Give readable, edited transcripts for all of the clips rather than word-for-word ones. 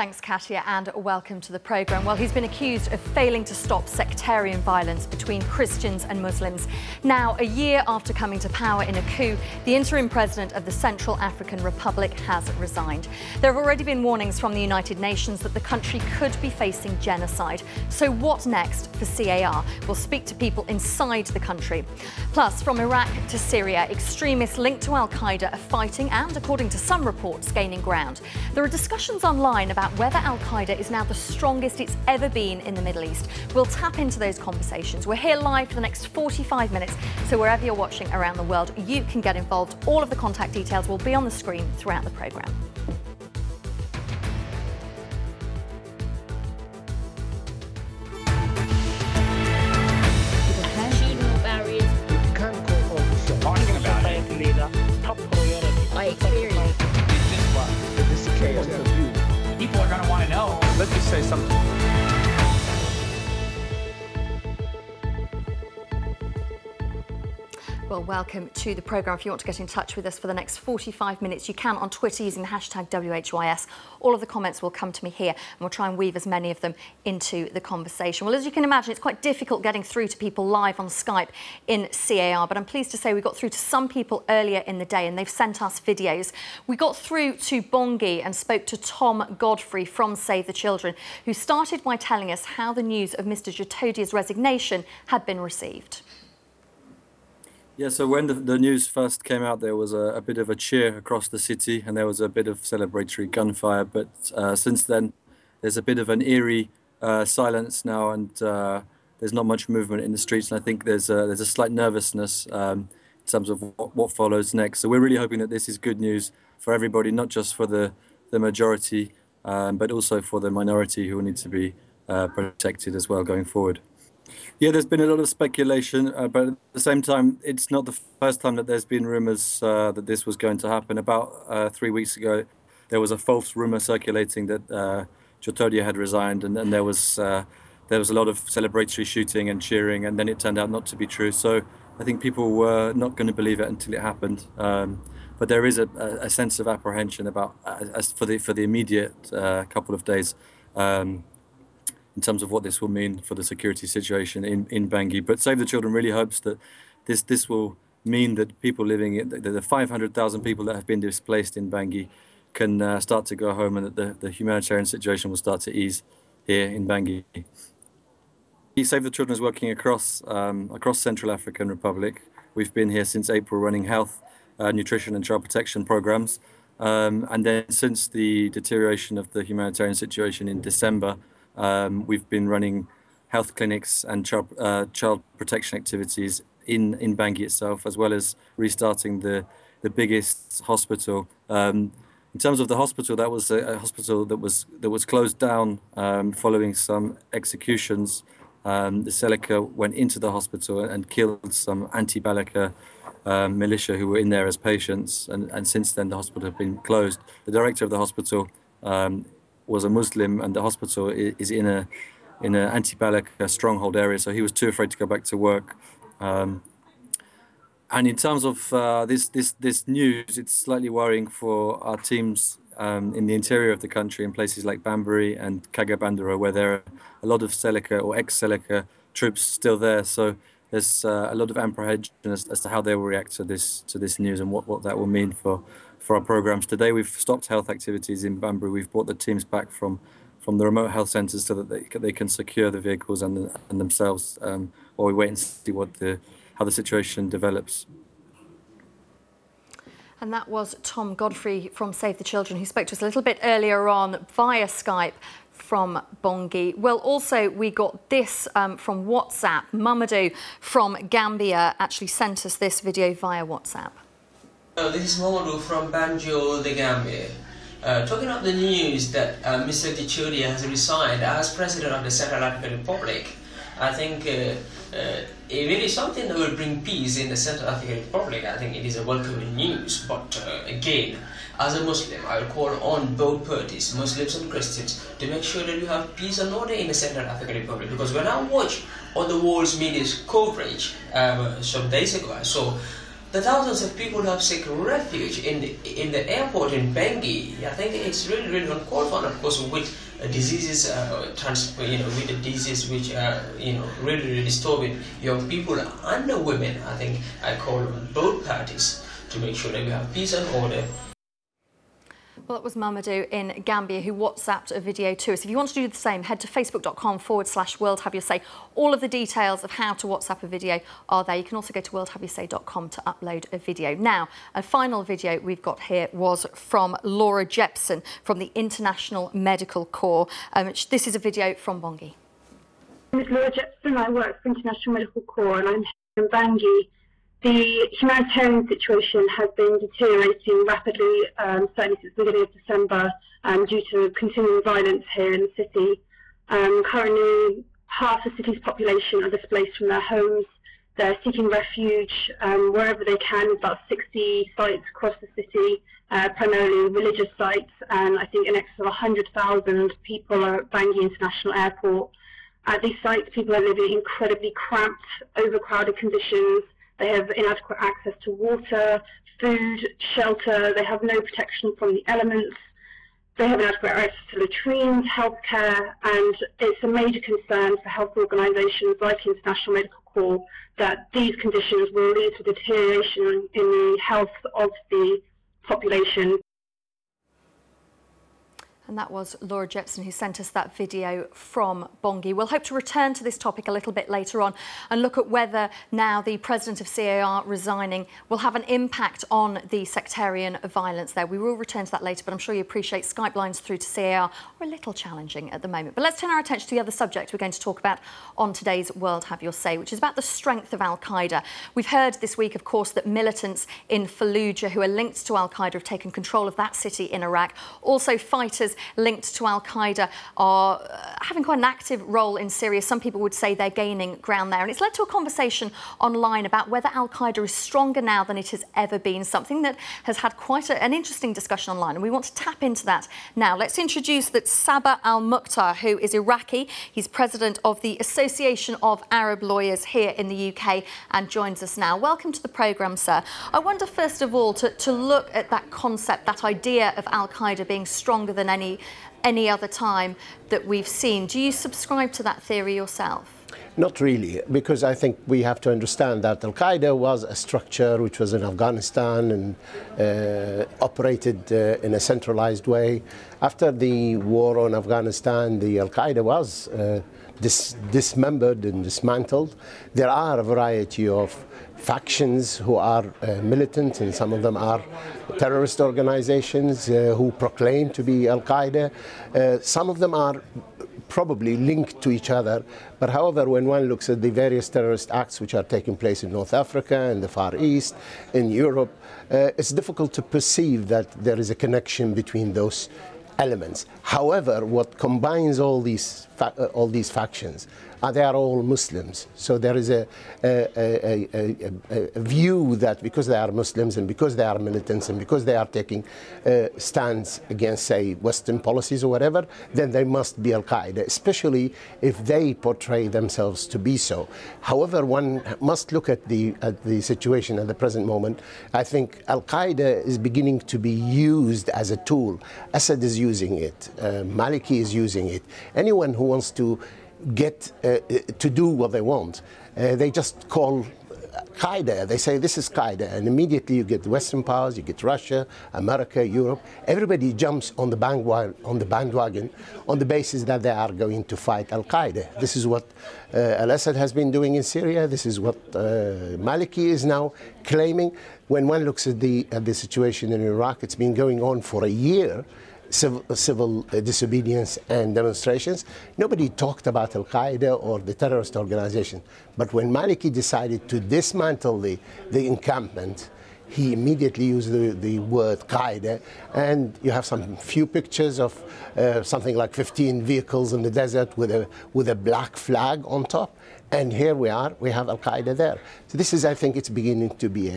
Thanks, Katia, and welcome to the programme. Well, he's been accused of failing to stop sectarian violence between Christians and Muslims. Now, a year after coming to power in a coup, the interim president of the Central African Republic has resigned. There have already been warnings from the United Nations that the country could be facing genocide. So what next for CAR? We'll speak to people inside the country. Plus, from Iraq to Syria, extremists linked to Al-Qaeda are fighting and, according to some reports, gaining ground. There are discussions online about whether Al-Qaeda is now the strongest it's ever been in the Middle East. We'll tap into those conversations. We're here live for the next 45 minutes, so wherever you're watching around the world, you can get involved. All of the contact details will be on the screen throughout the programme. People are going to want to know. Let's just say something. Well, welcome to the programme. If you want to get in touch with us for the next 45 minutes, you can on Twitter using the hashtag WHYS. All of the comments will come to me here, and we'll try and weave as many of them into the conversation. Well, as you can imagine, it's quite difficult getting through to people live on Skype in CAR, but I'm pleased to say we got through to some people earlier in the day, and they've sent us videos. We got through to Bongi and spoke to Tom Godfrey from Save the Children, who started by telling us how the news of Mr. Jatodia's resignation had been received. Yeah, so when the news first came out, there was a bit of a cheer across the city and there was a bit of celebratory gunfire. But since then, there's a bit of an eerie silence now, and there's not much movement in the streets. And I think there's a slight nervousness in terms of what follows next. So we're really hoping that this is good news for everybody, not just for the majority, but also for the minority who will need to be protected as well going forward. Yeah, there's been a lot of speculation, but at the same time, it's not the first time that there's been rumours that this was going to happen. About 3 weeks ago, there was a false rumour circulating that Jatodia had resigned, and there was a lot of celebratory shooting and cheering, and then it turned out not to be true. So I think people were not going to believe it until it happened. But there is a sense of apprehension about as for the immediate couple of days. In terms of what this will mean for the security situation in Bangui. But Save the Children really hopes that this will mean that people living in the 500,000 people that have been displaced in Bangui can start to go home, and that the humanitarian situation will start to ease here in Bangui. Save the Children is working across Central African Republic. We've been here since April running health, nutrition and child protection programs. And then since the deterioration of the humanitarian situation in December, we've been running health clinics and child protection activities in Bangui itself, as well as restarting the biggest hospital. In terms of the hospital, that was a hospital that was closed down following some executions. The Seleka went into the hospital and killed some anti-Balaka militia who were in there as patients, and since then the hospital had been closed. The director of the hospital was a Muslim, and the hospital is in an anti-Balaka stronghold area, so he was too afraid to go back to work. And in terms of this news, it's slightly worrying for our teams in the interior of the country, in places like Bambari and Kagabandara, where there are a lot of Seleka or ex-Seleka troops still there. So there's a lot of apprehension as to how they will react to this news and what that will mean for our programs. Today we've stopped health activities in Bambari. We've brought the teams back from the remote health centres so that they can secure the vehicles and themselves while we wait and see how the situation develops. And that was Tom Godfrey from Save the Children, who spoke to us a little bit earlier on via Skype from Bongi. Well, also we got this from WhatsApp. Mamadou from Gambia actually sent us this video via WhatsApp. This is Mamadou from Banjul, the Gambia. Talking of the news that Mr. Jatodia has resigned as President of the Central African Republic, I think it really is something that will bring peace in the Central African Republic. I think it is a welcome news, but again, as a Muslim, I will call on both parties, Muslims and Christians, to make sure that we have peace and order in the Central African Republic. Because when I watch on the world's media coverage some days ago, I saw the thousands of people who have seek refuge in the airport in Bangui. I think it's really uncalled for, and of course with diseases, with the diseases which are really disturbing young people and the women. I think I call on both parties to make sure that we have peace and order. Well, that was Mamadou in Gambia who WhatsApped a video to us. If you want to do the same, head to facebook.com/World Have Your Say. All of the details of how to WhatsApp a video are there. You can also go to worldhaveyoursay.com to upload a video. Now, a final video we've got here was from Laura Jepson from the International Medical Corps. This is a video from Bangui. My name is Laura Jepson. I work for International Medical Corps and I'm here in Bangui. The humanitarian situation has been deteriorating rapidly, certainly since the beginning of December, due to continuing violence here in the city. Currently, half the city's population are displaced from their homes. They're seeking refuge wherever they can, about 60 sites across the city, primarily religious sites, and I think in excess of 100,000 people are at Bangui International Airport. At these sites, people are living in incredibly cramped, overcrowded conditions. They have inadequate access to water, food, shelter. They have no protection from the elements. They have inadequate access to latrines, healthcare, and it's a major concern for health organisations like International Medical Corps that these conditions will lead to deterioration in the health of the population. And that was Laura Jepson who sent us that video from Bangui. We'll hope to return to this topic a little bit later on and look at whether now the president of CAR resigning will have an impact on the sectarian violence there. We will return to that later, but I'm sure you appreciate Skype lines through to CAR are a little challenging at the moment. But let's turn our attention to the other subject we're going to talk about on today's World Have Your Say, which is about the strength of Al-Qaeda. We've heard this week, of course, that militants in Fallujah who are linked to Al-Qaeda have taken control of that city in Iraq. Also, fighters linked to Al-Qaeda are having quite an active role in Syria. Some people would say they're gaining ground there. And it's led to a conversation online about whether Al-Qaeda is stronger now than it has ever been, something that has had quite an interesting discussion online. And we want to tap into that now. Let's introduce that Sabah Al-Mukhtar, who is Iraqi. He's president of the Association of Arab Lawyers here in the UK and joins us now. Welcome to the programme, sir. I wonder, first of all, to look at that concept, that idea of Al-Qaeda being stronger than any other time that we've seen. Do you subscribe to that theory yourself? Not really, because I think we have to understand that Al-Qaeda was a structure which was in Afghanistan and operated in a centralized way. After the war on Afghanistan, the Al-Qaeda was dismembered and dismantled. There are a variety of factions who are militant, and some of them are terrorist organizations who proclaim to be Al-Qaeda. Some of them are probably linked to each other, but however, when one looks at the various terrorist acts which are taking place in North Africa, in the Far East, in Europe, it's difficult to perceive that there is a connection between those elements. However, what combines all these factions they are all Muslims. So there is a view that because they are Muslims and because they are militants and because they are taking stands against, say, Western policies or whatever, then they must be Al-Qaeda, especially if they portray themselves to be so. However, one must look at the situation at the present moment. I think Al-Qaeda is beginning to be used as a tool. Assad is using it. Maliki is using it. Anyone who wants to get to do what they want, they just call Qaeda. They say this is Qaeda, and immediately you get Western powers, you get Russia, America, Europe. Everybody jumps on the bandwagon on the basis that they are going to fight Al-Qaeda. This is what Al-Assad has been doing in Syria. This is what Maliki is now claiming. When one looks at the situation in Iraq, it's been going on for a year. Civil disobedience and demonstrations. Nobody talked about Al-Qaeda or the terrorist organization. But when Maliki decided to dismantle the encampment, he immediately used the word Qaeda, and you have some few pictures of something like 15 vehicles in the desert with a black flag on top. And here we are, we have Al-Qaeda there. So this is, I think, it's beginning to be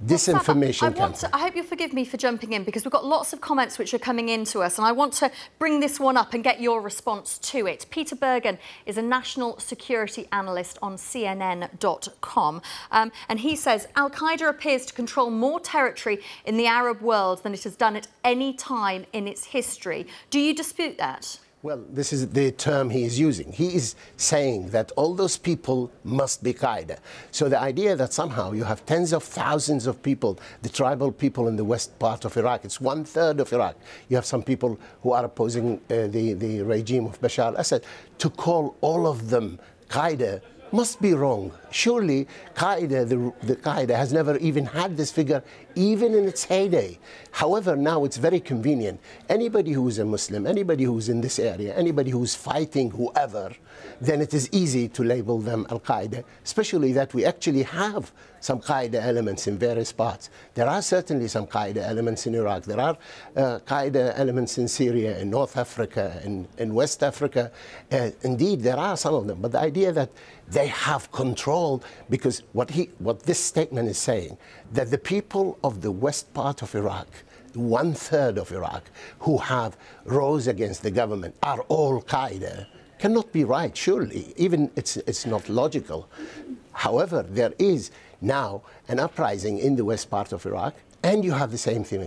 disinformation campaign. I hope you'll forgive me for jumping in, because we've got lots of comments which are coming into us, and I want to bring this one up and get your response to it. Peter Bergen is a national security analyst on CNN.com, and he says Al-Qaeda appears to control more territory in the Arab world than it has done at any time in its history. Do you dispute that? Well, this is the term he is using. He is saying that all those people must be Qaeda. So the idea that somehow you have tens of thousands of people, the tribal people in the west part of Iraq, it's 1/3 of Iraq. You have some people who are opposing the regime of Bashar al-Assad. To call all of them Qaeda must be wrong. Surely Qaeda, the Qaeda has never even had this figure, even in its heyday. However, now it's very convenient. Anybody who is a Muslim, anybody who's in this area, anybody who's fighting whoever, then it is easy to label them Al-Qaeda, especially that we actually have some Qaeda elements in various parts. There are certainly some Qaeda elements in Iraq. There are Qaeda elements in Syria, in North Africa, in West Africa. Indeed, there are some of them. But the idea that they have control, because what this statement is saying, that the people of the west part of Iraq, 1/3 of Iraq, who have rose against the government are all Qaeda, cannot be right, surely. Even it's not logical. However, there is now an uprising in the west part of Iraq, and you have the same thing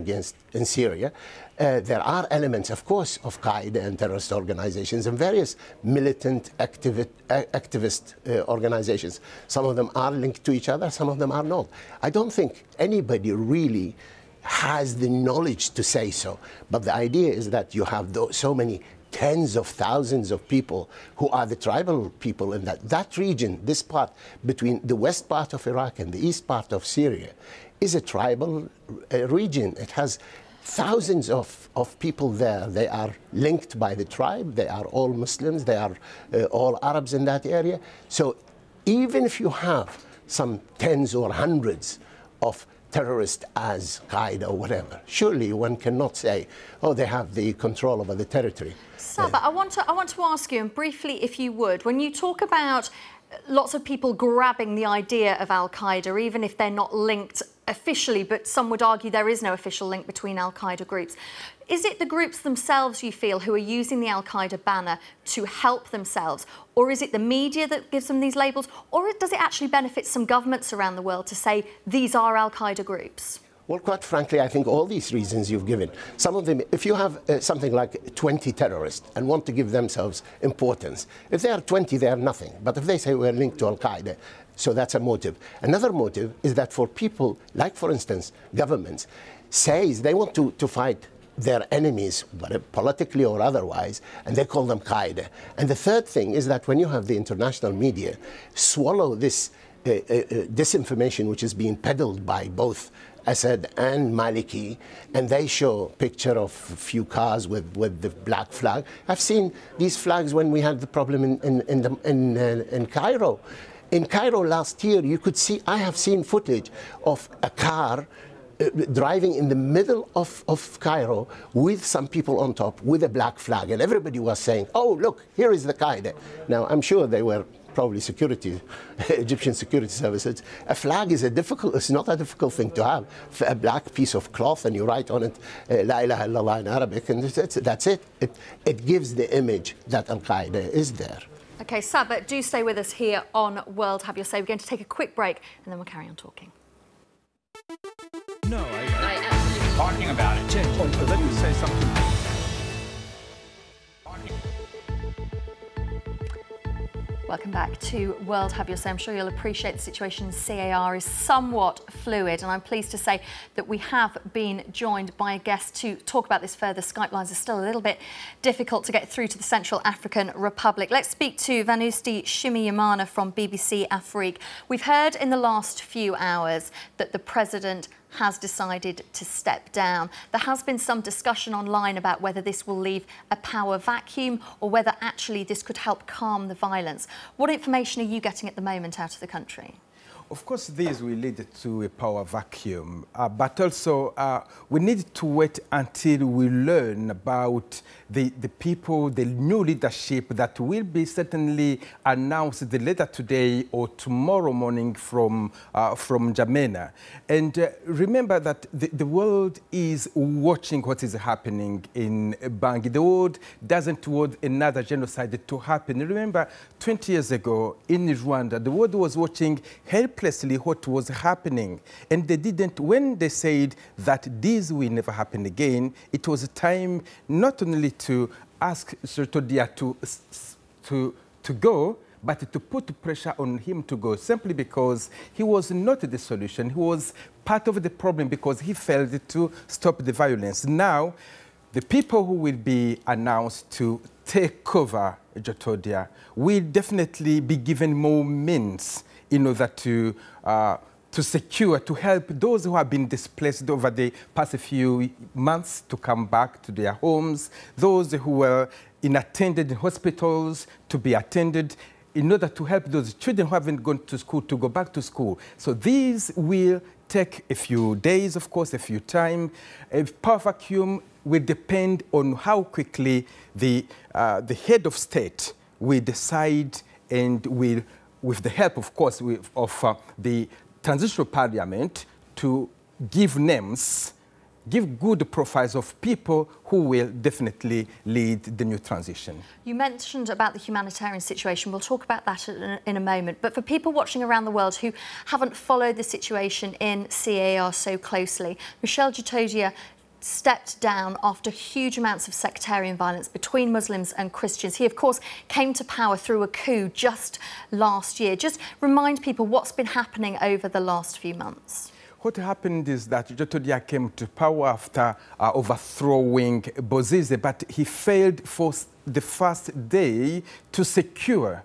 in Syria. There are elements, of course, of Qaeda and terrorist organizations and various militant activist organizations. Some of them are linked to each other, some of them are not. I don't think anybody really has the knowledge to say so. But the idea is that you have so many tens of thousands of people who are the tribal people in that region, this part between the west part of Iraq and the east part of Syria, is a tribal region. It has thousands of people there. They are linked by the tribe. They are all Muslims. They are all Arabs in that area. So even if you have some tens or hundreds of terrorists as Qaeda or whatever, surely one cannot say, oh, they have the control over the territory. Saba, I want to ask you, and briefly, if you would, when you talk about lots of people grabbing the idea of Al-Qaeda, even if they're not linked officially, but some would argue there is no official link between Al-Qaeda groups. Is it the groups themselves, you feel, who are using the Al-Qaeda banner to help themselves? Or is it the media that gives them these labels? Or does it actually benefit some governments around the world to say these are Al-Qaeda groups? Well, quite frankly, I think all these reasons you've given, some of them, if you have something like 20 terrorists and want to give themselves importance, if they are 20, they are nothing. But if they say we're linked to Al-Qaeda, so that's a motive. Another motive is that for people, like, for instance, governments, says they want to fight their enemies, whether politically or otherwise, and they call them Qaeda. And the third thing is that when you have the international media swallow this disinformation which is being peddled by both Assad and Maliki, and they show a picture of a few cars with the black flag. I've seen these flags when we had the problem in Cairo. In Cairo last year, you could see, I have seen footage of a car driving in the middle of Cairo with some people on top with a black flag, and everybody was saying, oh, look, here is the Qaeda. Now, I'm sure they were probably security, Egyptian security services. A flag is it's not a difficult thing to have. A black piece of cloth, and you write on it, La ilaha illallah in Arabic, and that's it. It gives the image that Al-Qaeda is there. OK, Saba, do stay with us here on World Have Your Say. We're going to take a quick break, and then we'll carry on talking. No, I talking about it. Let me say something. Welcome back to World Have Your Say. I'm sure you'll appreciate the situation in CAR is somewhat fluid, and I'm pleased to say that we have been joined by a guest to talk about this further. Skype lines are still a little bit difficult to get through to the Central African Republic. Let's speak to Venusti Shimiyimana from BBC Afrique. We've heard in the last few hours that the President has decided to step down. There has been some discussion online about whether this will leave a power vacuum or whether actually this could help calm the violence. What information are you getting at the moment out of the country? Of course, this will lead to a power vacuum, but also we need to wait until we learn about the people, the new leadership that will be certainly announced later today or tomorrow morning from N'Djamena. And remember that the world is watching what is happening in Bangui. The world doesn't want another genocide to happen. Remember, 20 years ago in Rwanda, the world was watching helplessly what was happening. And they didn't, when they said that this will never happen again, it was time not only to ask Sotodia to go, but to put pressure on him to go, simply because he was not the solution. He was part of the problem because he failed to stop the violence. Now, the people who will be announced to take over Jotodia will definitely be given more means in order to secure, to help those who have been displaced over the past few months to come back to their homes, those who were attended in hospitals to be attended, in order to help those children who haven't gone to school to go back to school. So these will take a few days, of course, a few time. A power vacuum will depend on how quickly the head of state will decide and will, with the help, of course, of the transitional parliament, to give names, give good profiles of people who will definitely lead the new transition. You mentioned about the humanitarian situation. We'll talk about that in a moment. But for people watching around the world who haven't followed the situation in CAR so closely, Michel Djotodia stepped down after huge amounts of sectarian violence between Muslims and Christians. He, of course, came to power through a coup just last year. Just remind people what's been happening over the last few months. What happened is that Jotodia came to power after overthrowing Bozize, but he failed for the first day to secure,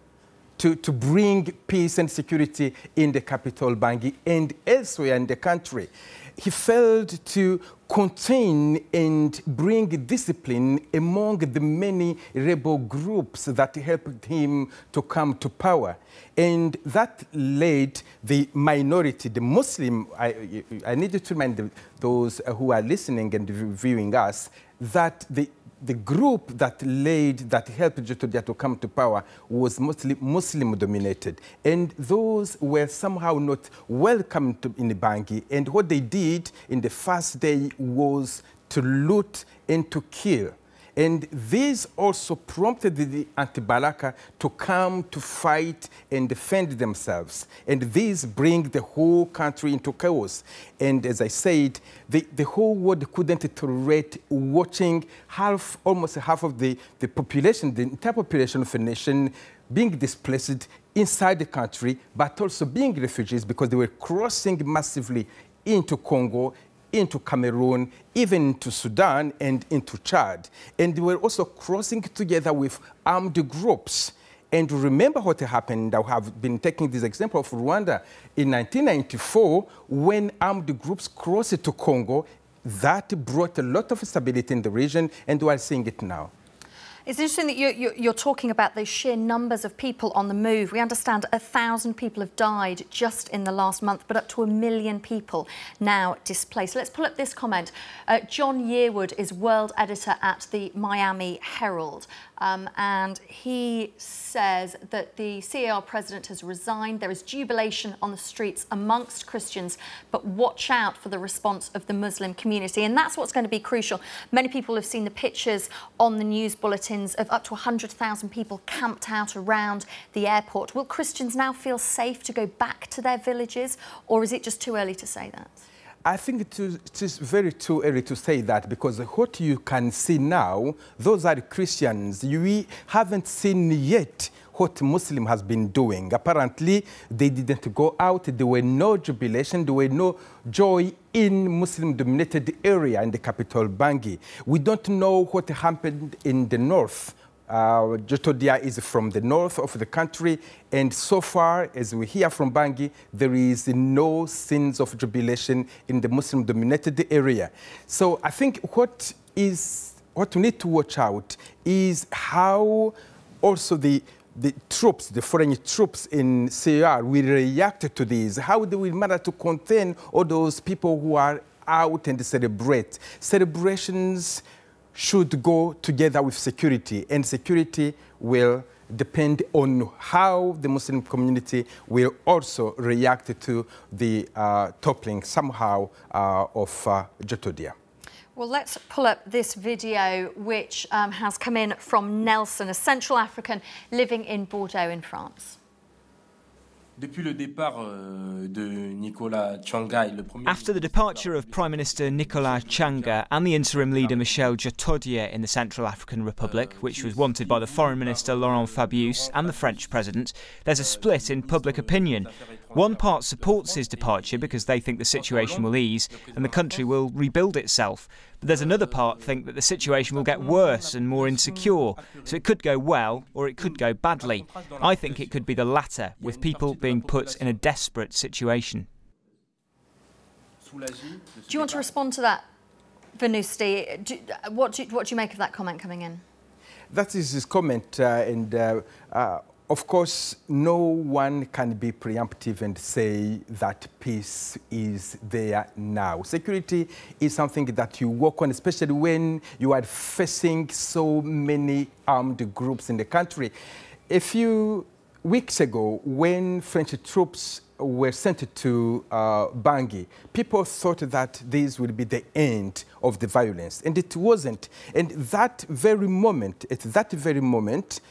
to bring peace and security in the capital, Bangui, and elsewhere in the country. He failed to contain and bring discipline among the many rebel groups that helped him to come to power. And that led the minority, the Muslim, I need to remind those who are listening and viewing us, that the group that helped Jotodia to come to power was mostly Muslim-dominated. And those were somehow not welcome in Bangui. And what they did in the first day was to loot and to kill. And this also prompted the anti-Balaka to come to fight and defend themselves. And this brings the whole country into chaos. And as I said, the whole world couldn't tolerate watching almost half of the population, the entire population of a nation, being displaced inside the country, but also being refugees because they were crossing massively into Congo, into Cameroon, even into Sudan and into Chad. And they were also crossing together with armed groups. And remember what happened. I have been taking this example of Rwanda. In 1994, when armed groups crossed to Congo, that brought a lot of stability in the region, and we are seeing it now. It's interesting that you're talking about those sheer numbers of people on the move. We understand 1,000 people have died just in the last month, but up to 1 million people now displaced. Let's pull up this comment. John Yearwood is world editor at the Miami Herald, and he says that the CAR president has resigned. There is jubilation on the streets amongst Christians, but watch out for the response of the Muslim community. And that's what's going to be crucial. Many people have seen the pictures on the news bulletin of up to 100,000 people camped out around the airport. Will Christians now feel safe to go back to their villages, or is it just too early to say that? I think it is very too early to say that, because what you can see now, those are Christians. We haven't seen yet what Muslim has been doing. Apparently, they didn't go out. There were no jubilation. There were no joy in Muslim-dominated area in the capital, Bangui. We don't know what happened in the north. Jotodia is from the north of the country, and so far, as we hear from Bangui, there is no sense of jubilation in the Muslim-dominated area. So I think what we need to watch out is how also the the troops, the foreign troops in CAR will react to this? How do we manage to contain all those people who are out and celebrate? Celebrations should go together with security, and security will depend on how the Muslim community will also react to the toppling somehow of Jotodia. Well, let's pull up this video, which has come in from Nelson, a Central African living in Bordeaux in France. After the departure of Prime Minister Nicolas Changa and the interim leader Michel Jotodia in the Central African Republic, which was wanted by the Foreign Minister Laurent Fabius and the French President, there's a split in public opinion. One part supports his departure because they think the situation will ease and the country will rebuild itself. But there's another part think that the situation will get worse and more insecure, so it could go well or it could go badly. I think it could be the latter, with people being put in a desperate situation. Do you want to respond to that, Venusti? What do you make of that comment coming in? That is his comment, of course, no one can be preemptive and say that peace is there now. Security is something that you work on, especially when you are facing so many armed groups in the country. A few weeks ago, when French troops were sent to Bangui, people thought that this would be the end of the violence, and it wasn't. And at that very moment,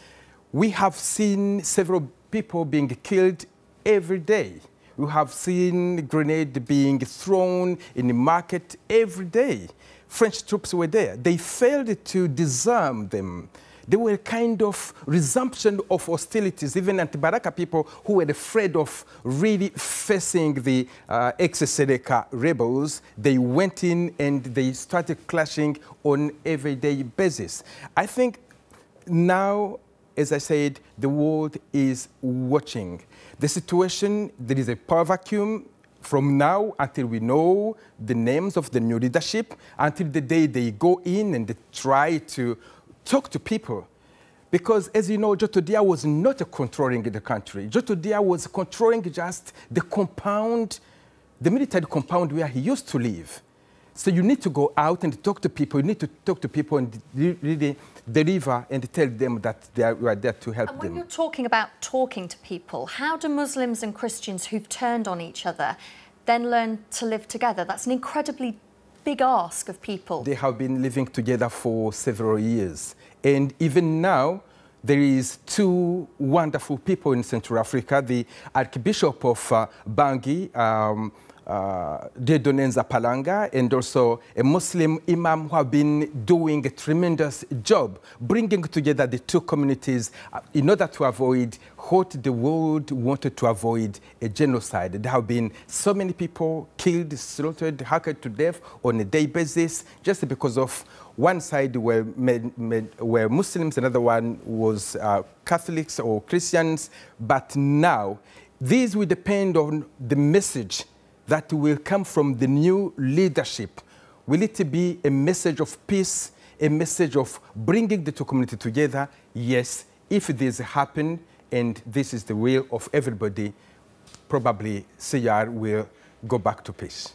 we have seen several people being killed every day. We have seen grenades being thrown in the market every day. French troops were there. They failed to disarm them. They were a kind of resumption of hostilities. Even anti-Baraka people who were afraid of really facing the ex-Seleka rebels, they went in and they started clashing on everyday basis. I think now, as I said, the world is watching. The situation, there is a power vacuum from now until we know the names of the new leadership, until the day they go in and they try to talk to people. Because, as you know, Jotodia was not controlling the country. Jotodia was controlling just the compound, the military compound where he used to live. So you need to go out and talk to people. You need to talk to people and really deliver and tell them that you are there to help them. And when you're talking about talking to people, how do Muslims and Christians who've turned on each other then learn to live together? That's an incredibly big ask of people. They have been living together for several years. And even now, there is two wonderful people in Central Africa, the Archbishop of Bangui, Dedonenza Palanga, and also a Muslim imam who have been doing a tremendous job bringing together the two communities in order to avoid what the world wanted to avoid, a genocide. There have been so many people killed, slaughtered, hacked to death on a day basis just because of one side were Muslims, another one was Catholics or Christians. But now, these will depend on the message that will come from the new leadership. Will it be a message of peace, a message of bringing the two communities together? Yes, if this happens, and this is the will of everybody, probably CR will go back to peace.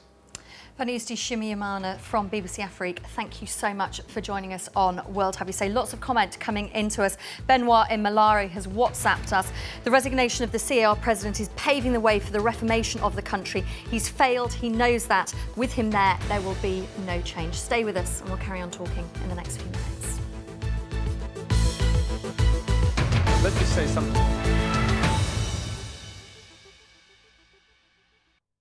Venusti Shimiyimana from BBC Afrique, thank you so much for joining us on World Have You Say. Lots of comment coming into us. Benoit in Malari has WhatsApped us. The resignation of the CAR president is paving the way for the reformation of the country. He's failed, he knows that. With him there will be no change. Stay with us and we'll carry on talking in the next few minutes. Let's just say something.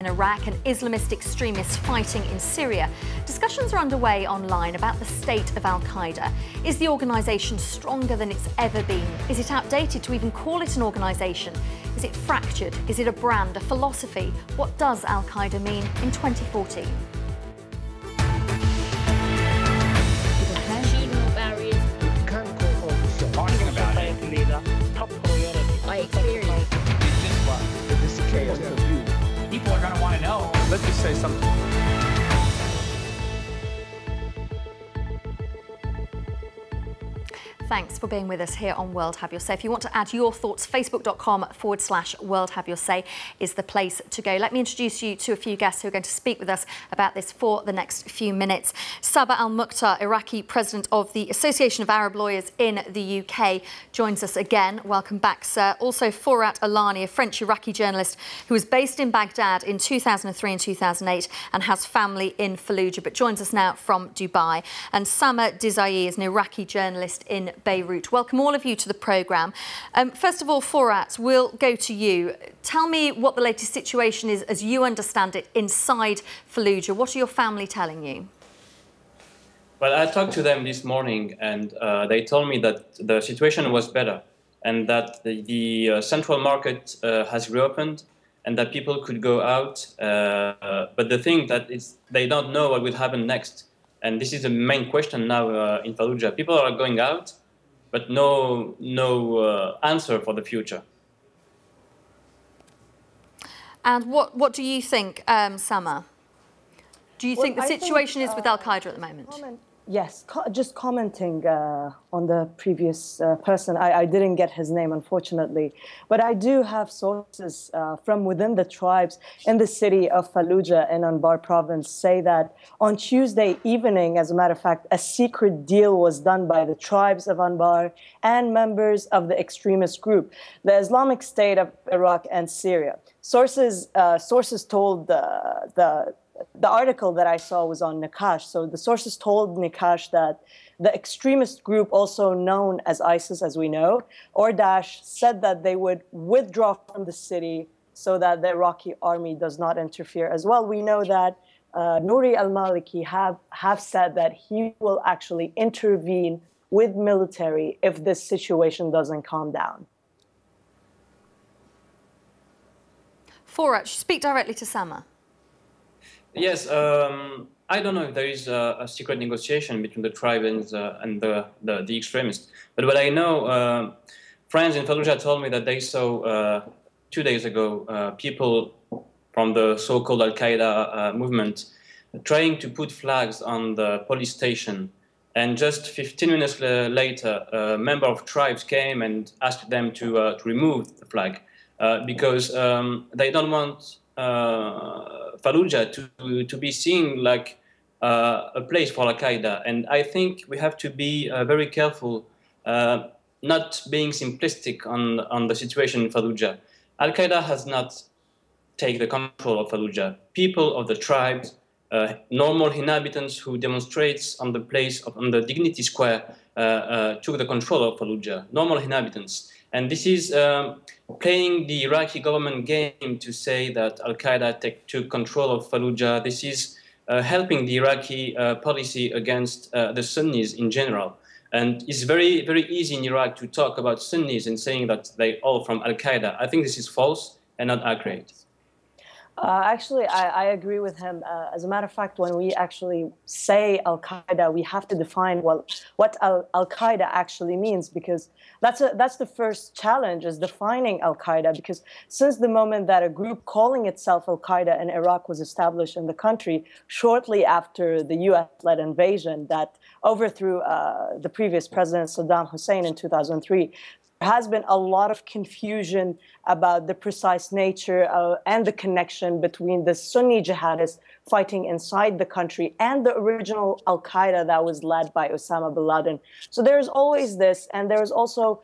In Iraq and Islamist extremists fighting in Syria, discussions are underway online about the state of Al-Qaeda. Is the organisation stronger than it's ever been? Is it outdated to even call it an organisation? Is it fractured? Is it a brand, a philosophy? What does Al-Qaeda mean in 2014? Talking about it. I experienced. This is chaos. People are going to want to know. Let's just say something. thanks for being with us here on World Have Your Say. If you want to add your thoughts, facebook.com/World Have Your Say is the place to go. Let me introduce you to a few guests who are going to speak with us about this for the next few minutes. Sabah Al-Mukhtar, Iraqi president of the Association of Arab Lawyers in the UK, joins us again. Welcome back, sir. Also, Forat Alani, a French-Iraqi journalist who was based in Baghdad in 2003 and 2008 and has family in Fallujah, but joins us now from Dubai. And Sama Dizai is an Iraqi journalist in Beirut. Welcome all of you to the programme. First of all, Forat, we'll go to you. Tell me what the latest situation is as you understand it inside Fallujah. What are your family telling you? Well, I talked to them this morning and they told me that the situation was better and that the central market has reopened and that people could go out. But the thing that is, they don't know what will happen next. And this is the main question now in Fallujah. People are going out, but no answer for the future. And what do you think, Sama? Do you think the situation is with Al-Qaeda at the moment? Yes, just commenting on the previous person. I didn't get his name, unfortunately. But I do have sources from within the tribes in the city of Fallujah in Anbar province say that on Tuesday evening, as a matter of fact, a secret deal was done by the tribes of Anbar and members of the extremist group, the Islamic State of Iraq and Syria. Sources told the article that I saw was on Nakash. So the sources told Nakash that the extremist group, also known as ISIS, as we know, or Daesh, said that they would withdraw from the city so that the Iraqi army does not interfere as well. We know that Nouri al-Maliki have said that he will actually intervene with military if this situation doesn't calm down. Forat, speak directly to Sama. Yes, I don't know if there is a secret negotiation between the tribe and the extremists. But what I know, friends in Fallujah told me that they saw 2 days ago people from the so-called Al-Qaeda movement trying to put flags on the police station. And just 15 minutes later, a member of tribes came and asked them to remove the flag because they don't want Fallujah to be seen like a place for Al-Qaeda. And I think we have to be very careful not being simplistic on the situation in Fallujah. Al-Qaeda has not taken the control of Fallujah. People of the tribes, normal inhabitants who demonstrates on the Dignity Square took the control of Fallujah, normal inhabitants. And this is playing the Iraqi government game to say that Al-Qaeda took control of Fallujah. This is helping the Iraqi policy against the Sunnis in general. And it's very, very easy in Iraq to talk about Sunnis and saying that they're all from Al-Qaeda. I think this is false and not accurate. Actually, I agree with him. As a matter of fact, when we actually say Al-Qaeda, we have to define what Al-Qaeda actually means, because that's the first challenge, is defining Al-Qaeda, because since the moment that a group calling itself Al-Qaeda in Iraq was established in the country, shortly after the US-led invasion that overthrew the previous president Saddam Hussein in 2003, there has been a lot of confusion about the precise nature and the connection between the Sunni jihadists fighting inside the country and the original Al-Qaeda that was led by Osama bin Laden. So there's always this, and there's also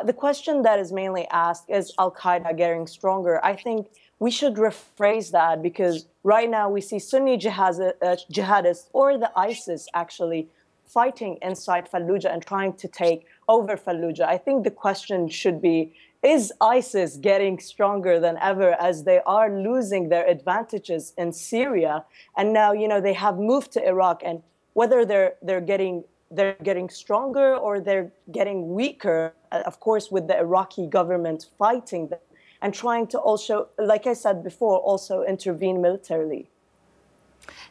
the question that is mainly asked, is Al-Qaeda getting stronger? I think we should rephrase that, because right now we see Sunni jihadists or the ISIS actually fighting inside Fallujah and trying to take over Fallujah. I think the question should be, is ISIS getting stronger than ever, as they are losing their advantages in Syria, and now they have moved to Iraq, and whether they're getting stronger or they're getting weaker, of course, with the Iraqi government fighting them and trying to also, like I said before, also intervene militarily.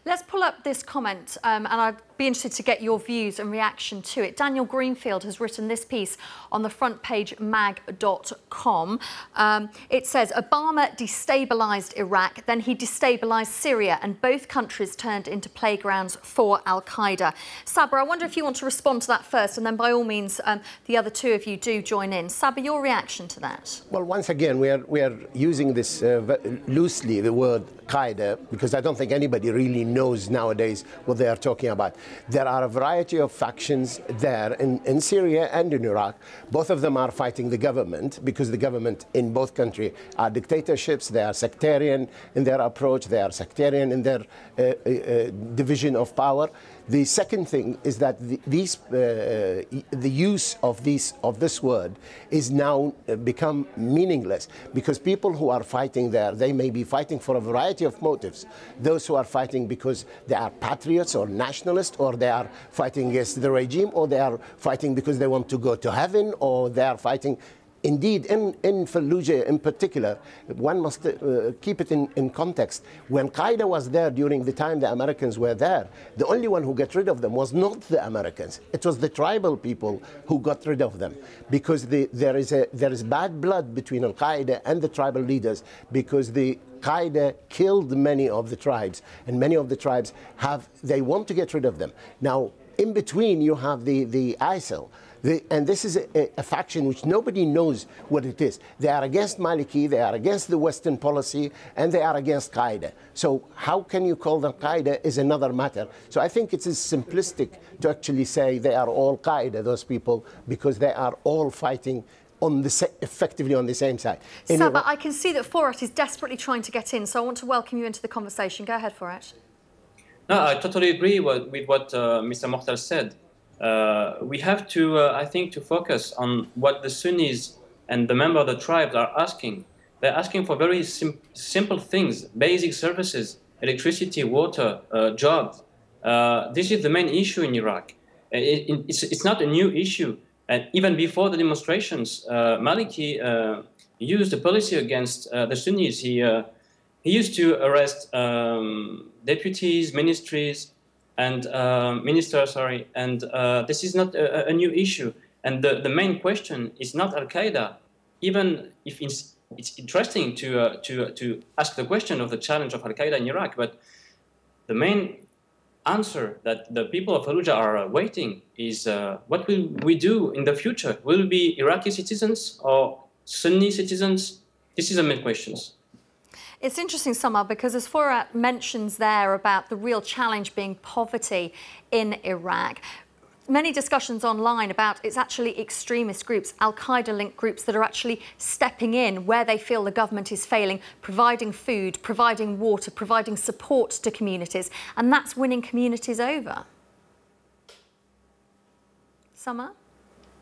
Let's pull up this comment, and I'd be interested to get your views and reaction to it. Daniel Greenfield has written this piece on the frontpagemag.com. It says, Obama destabilised Iraq, then he destabilised Syria, and both countries turned into playgrounds for Al-Qaeda. Sabra, I wonder if you want to respond to that first, and then by all means, the other two of you do join in. Sabra, your reaction to that? Well, once again, we are using this loosely, the word Qaeda, because I don't think anybody really knows nowadays what they are talking about. There are a variety of factions there in Syria and in Iraq. Both of them are fighting the government, because the government in both countries are dictatorships. They are sectarian in their approach. They are sectarian in their division of power. The second thing is that the use of this word is now become meaningless, because people who are fighting there, they may be fighting for a variety of motives. Those who are fighting because they are patriots or nationalists, or they are fighting against the regime, or they are fighting because they want to go to heaven, or they are fighting. Indeed, in Fallujah in particular, one must keep it in context. When Qaeda was there during the time the Americans were there, the only one who got rid of them was not the Americans. It was the tribal people who got rid of them, because there is bad blood between Al-Qaeda and the tribal leaders, because the Qaeda killed many of the tribes, and many of the tribes they want to get rid of them. Now, in between, you have the ISIL. And this is a faction which nobody knows what it is. They are against Maliki, they are against the Western policy, and they are against Qaeda. So how can you call them Qaeda is another matter. So I think it is simplistic to actually say they are all Qaeda, those people, because they are all fighting effectively on the same side. Sabah, I can see that Forat is desperately trying to get in, so I want to welcome you into the conversation. Go ahead, Forat. No, I totally agree with what Mr. Mokhtar said. We have to, I think, to focus on what the Sunnis and the members of the tribes are asking. They're asking for very simple things, basic services, electricity, water, jobs. This is the main issue in Iraq. It's not a new issue. And even before the demonstrations, Maliki used a policy against the Sunnis. He used to arrest deputies, ministries, and ministers, and this is not a new issue. And the main question is not Al-Qaeda, even if it's interesting to ask the question of the challenge of Al-Qaeda in Iraq, but the main answer that the people of Fallujah are waiting is what will we do in the future? Will we be Iraqi citizens or Sunni citizens? This is the main questions. It's interesting, Samar, because as Forat mentions there about the real challenge being poverty in Iraq, many discussions online about it's actually extremist groups, Al-Qaeda-linked groups that are actually stepping in where they feel the government is failing, providing food, providing water, providing support to communities, and that's winning communities over. Samar?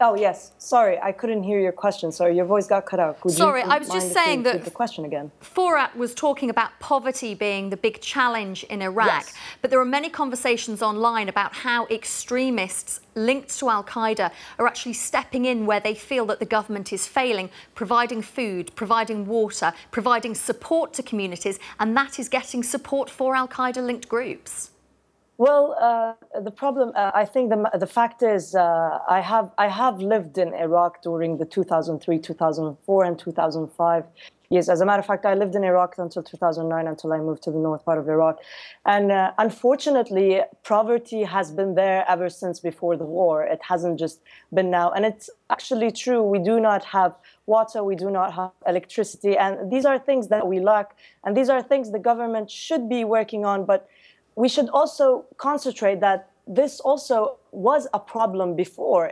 Oh, yes. Sorry, I couldn't hear your question. Sorry, your voice got cut out. Sorry, I was just saying that the question again. Forat was talking about poverty being the big challenge in Iraq, yes. But there are many conversations online about how extremists linked to Al-Qaeda are actually stepping in where they feel that the government is failing, providing food, providing water, providing support to communities, and that is getting support for Al-Qaeda-linked groups. Well, the problem, I think the fact is, I have lived in Iraq during the 2003, 2004, and 2005 years. As a matter of fact, I lived in Iraq until 2009, until I moved to the north part of Iraq. And unfortunately, poverty has been there ever since before the war. It hasn't just been now. And it's actually true. We do not have water. We do not have electricity. And these are things that we lack. And these are things the government should be working on. But we should also concentrate that this also was a problem before.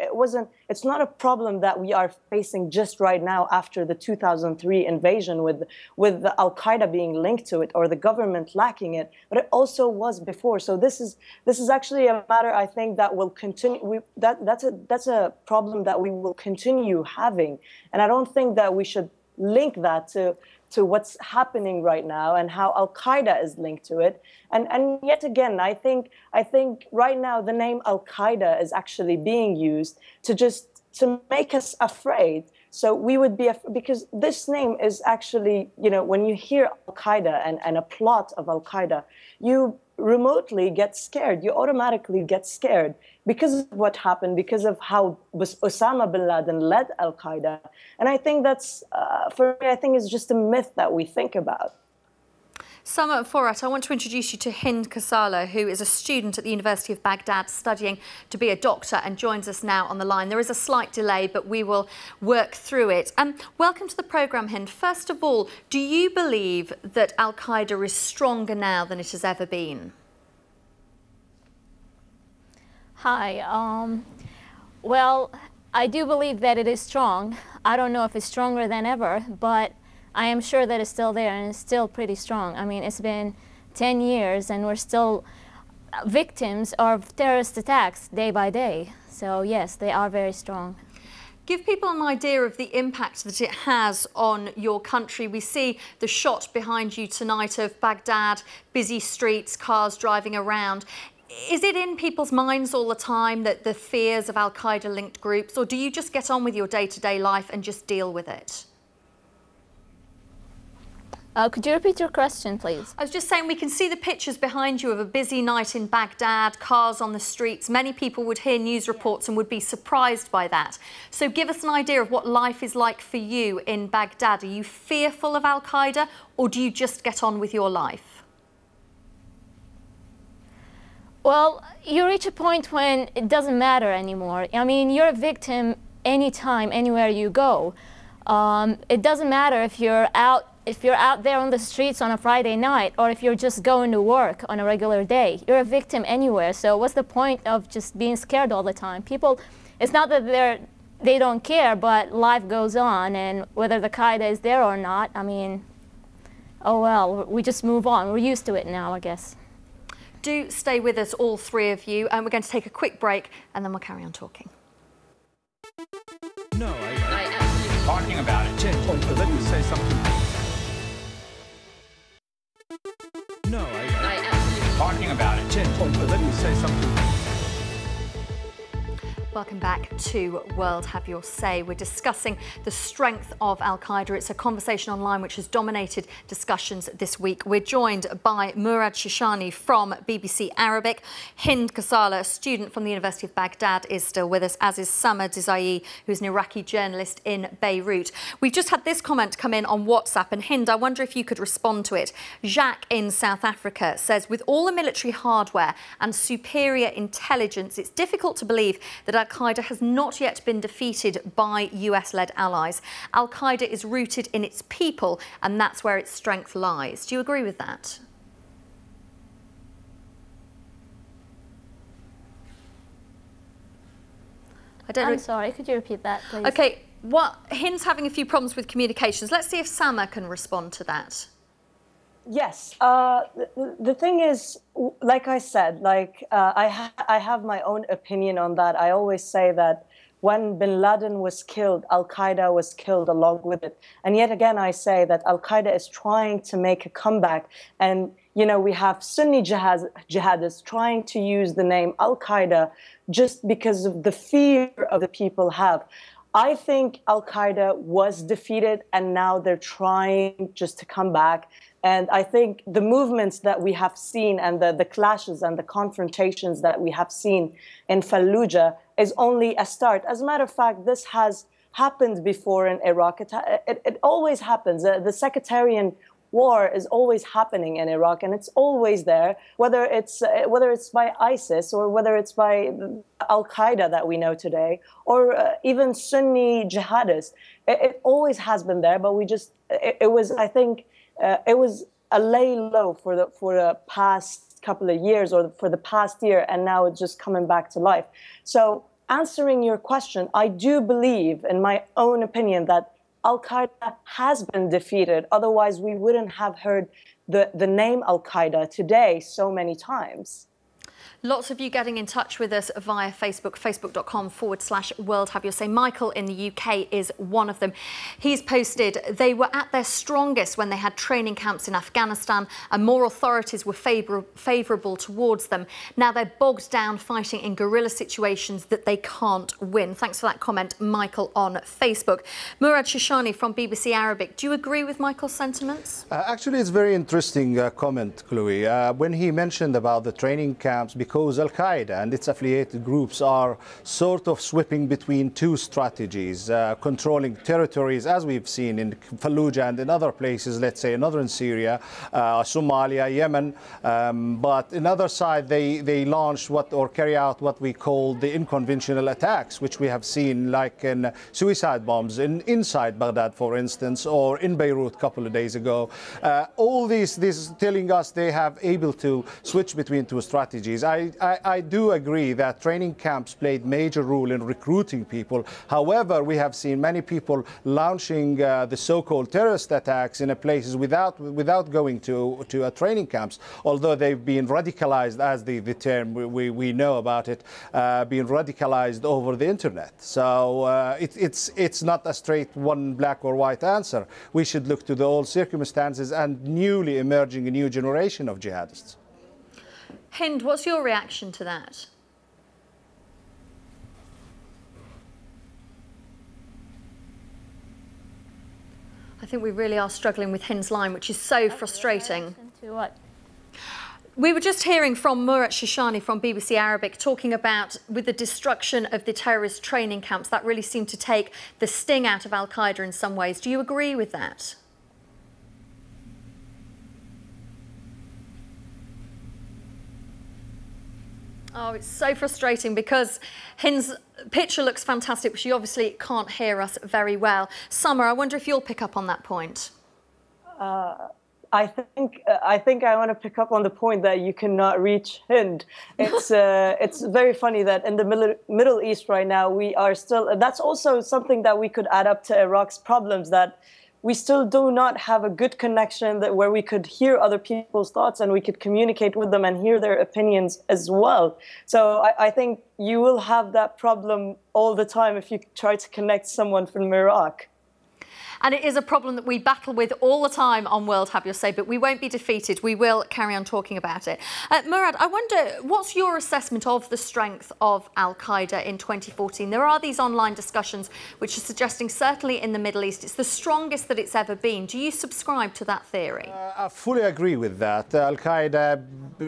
It's not a problem that we are facing just right now after the 2003 invasion with the Al-Qaeda being linked to it or the government lacking it, but it also was before. So this is actually a matter, I think, that will continue. That's a problem that we will continue having, and I don't think that we should link that to what's happening right now and how Al-Qaeda is linked to it. And yet again, I think right now the name Al-Qaeda is actually being used to make us afraid. So we would be, because this name is actually, when you hear Al-Qaeda and a plot of Al-Qaeda, you remotely get scared. You automatically get scared because of what happened, because of how Osama bin Laden led Al-Qaeda. And I think that's, for me, I think it's just a myth that we think about. Sama Forat, I want to introduce you to Hind Kasala, who is a student at the University of Baghdad studying to be a doctor and joins us now on the line. There is a slight delay, but we will work through it. Welcome to the programme, Hind. First of all, do you believe that Al-Qaeda is stronger now than it has ever been? Hi. Well, I do believe that it is strong. I don't know if it's stronger than ever, but I am sure that it's still there and it's still pretty strong. I mean, it's been 10 years and we're still victims of terrorist attacks day by day. So yes, they are very strong. Give people an idea of the impact that it has on your country. We see the shot behind you tonight of Baghdad, busy streets, cars driving around. Is it in people's minds all the time that the fears of Al-Qaeda linked groups, or do you just get on with your day-to-day life and just deal with it? Could you repeat your question, please? I was just saying we can see the pictures behind you of a busy night in Baghdad, cars on the streets. Many people would hear news reports and would be surprised by that. So give us an idea of what life is like for you in Baghdad. Are you fearful of Al-Qaeda, or do you just get on with your life? Well, you reach a point when it doesn't matter anymore. I mean, you're a victim anytime, anywhere you go. It doesn't matter if you're out there on the streets on a Friday night, or if you're just going to work on a regular day. You're a victim anywhere. So what's the point of just being scared all the time? People, it's not that they don't care, but life goes on, and whether the Qaeda is there or not, I mean, oh well, we just move on. We're used to it now, I guess. Do stay with us, all three of you, and we're going to take a quick break and then we'll carry on talking. No, I talking about it. Let me say something. No, I talking about it. Let me say something. Welcome back to World Have Your Say. We're discussing the strength of Al-Qaeda. It's a conversation online which has dominated discussions this week. We're joined by Murad Shishani from BBC Arabic. Hind Kasala, a student from the University of Baghdad, is still with us, as is Sama Dizai, who's an Iraqi journalist in Beirut. We've just had this comment come in on WhatsApp, and Hind, I wonder if you could respond to it. Jacques in South Africa says, with all the military hardware and superior intelligence, it's difficult to believe that Al-Qaeda has not yet been defeated by US-led allies. Al-Qaeda is rooted in its people, and that's where its strength lies. Do you agree with that? I'm sorry, could you repeat that, please? OK, Hind's having a few problems with communications. Let's see if Sama can respond to that. Yes. The thing is, like I said, I have my own opinion on that. I always say that when bin Laden was killed, Al-Qaeda was killed along with it. And yet again, I say that Al-Qaeda is trying to make a comeback. And, you know, we have Sunni jihadists trying to use the name Al-Qaeda just because of the fear of the people have. I think Al-Qaeda was defeated, and now they're trying just to come back. And I think the movements that we have seen and the clashes and the confrontations that we have seen in Fallujah is only a start. As a matter of fact, this has happened before in Iraq. It always happens. The sectarian war is always happening in Iraq, and it's always there, whether it's by ISIS or whether it's by Al-Qaeda that we know today, or even Sunni jihadists. It always has been there, but it was, I think, it was a lay low for the past couple of years, or for the past year, and now it's just coming back to life. So answering your question, I do believe, in my own opinion, that Al-Qaeda has been defeated. Otherwise, we wouldn't have heard the name Al-Qaeda today so many times. Lots of you getting in touch with us via Facebook, facebook.com/World Have Your Say. Michael in the UK is one of them. He's posted, they were at their strongest when they had training camps in Afghanistan and more authorities were favourable towards them. Now they're bogged down fighting in guerrilla situations that they can't win. Thanks for that comment, Michael, on Facebook. Murad Shishani from BBC Arabic, do you agree with Michael's sentiments? Actually, it's a very interesting comment, Chloe. When he mentioned about the training camps, because Al-Qaeda and its affiliated groups are sort of sweeping between two strategies, controlling territories, as we've seen in Fallujah and in other places, let's say in northern Syria, Somalia, Yemen. But on the other side, they launched or carry out what we call the unconventional attacks, which we have seen like in suicide bombs inside Baghdad, for instance, or in Beirut a couple of days ago. All this telling us they have able to switch between two strategies. I do agree that training camps played major role in recruiting people. However, we have seen many people launching the so-called terrorist attacks in places without going to training camps, although they've been radicalized, as the term we know about it, being radicalized over the internet. So it's not a straight one black or white answer. We should look to the old circumstances and newly emerging a new generation of jihadists. Hind, what's your reaction to that? I think we really are struggling with Hind's line, which is so frustrating. To what? We were just hearing from Murad Shishani from BBC Arabic talking about with the destruction of the terrorist training camps, that really seemed to take the sting out of Al-Qaeda in some ways. Do you agree with that? Oh, it's so frustrating because Hind's picture looks fantastic, but she obviously can't hear us very well. Summer, I wonder if you'll pick up on that point. I think I want to pick up on the point that you cannot reach Hind. It's very funny that in the Middle East right now we are still. That's also something that we could add up to Iraq's problems, that we still do not have a good connection where we could hear other people's thoughts and we could communicate with them and hear their opinions as well. So I think you will have that problem all the time if you try to connect someone from Iraq. And it is a problem that we battle with all the time on World Have Your Say, but we won't be defeated. We will carry on talking about it. Murad, I wonder, what's your assessment of the strength of Al-Qaeda in 2014? There are these online discussions which are suggesting, certainly in the Middle East, it's the strongest that it's ever been. Do you subscribe to that theory? I fully agree with that. Al-Qaeda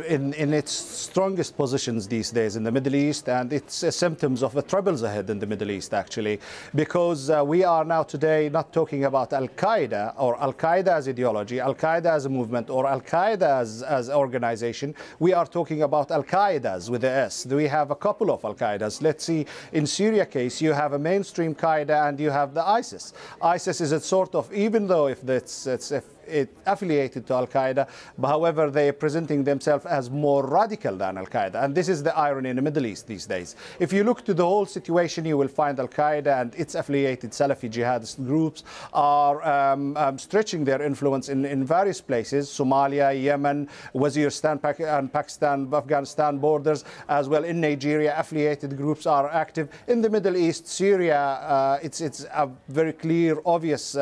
in its strongest positions these days in the Middle East, and it's symptoms of the troubles ahead in the Middle East, actually, because we are now today not talking about Al-Qaeda or Al-Qaeda as ideology, Al-Qaeda as a movement, or Al-Qaeda as organization. We are talking about Al-Qaedas with the S. We have a couple of Al-Qaedas. Let's see, in Syria case, you have a mainstream Qaeda and you have the ISIS. ISIS is a sort of, even though if it's affiliated to Al-Qaeda, but however, they are presenting themselves as more radical than Al-Qaeda. And this is the irony in the Middle East these days. If you look to the whole situation, you will find Al-Qaeda and its affiliated Salafi jihadist groups are stretching their influence in various places, Somalia, Yemen, Waziristan, and Pakistan, Afghanistan borders, as well in Nigeria. Affiliated groups are active. In the Middle East, Syria, it's a very clear, obvious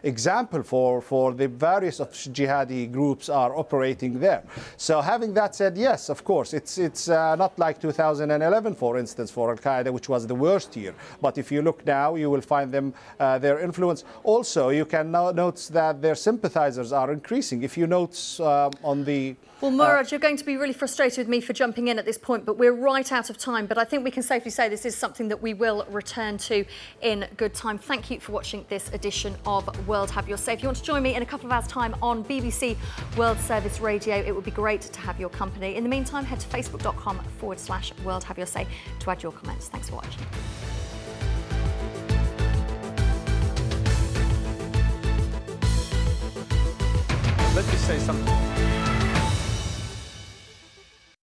example for the various of jihadi groups are operating there. So having that said, yes, of course, it's not like 2011, for instance, for Al-Qaeda, which was the worst year. But if you look now, you will find them, their influence. Also, you can now notice that their sympathizers are increasing. If you notice on the... Well, Murad, you're going to be really frustrated with me for jumping in at this point, but we're right out of time. But I think we can safely say this is something that we will return to in good time. Thank you for watching this edition of World Have Your Say. If you want to join me in a couple of hours' time on BBC World Service Radio, it would be great to have your company. In the meantime, head to facebook.com/World Have Your Say to add your comments. Thanks for watching. Let me say something.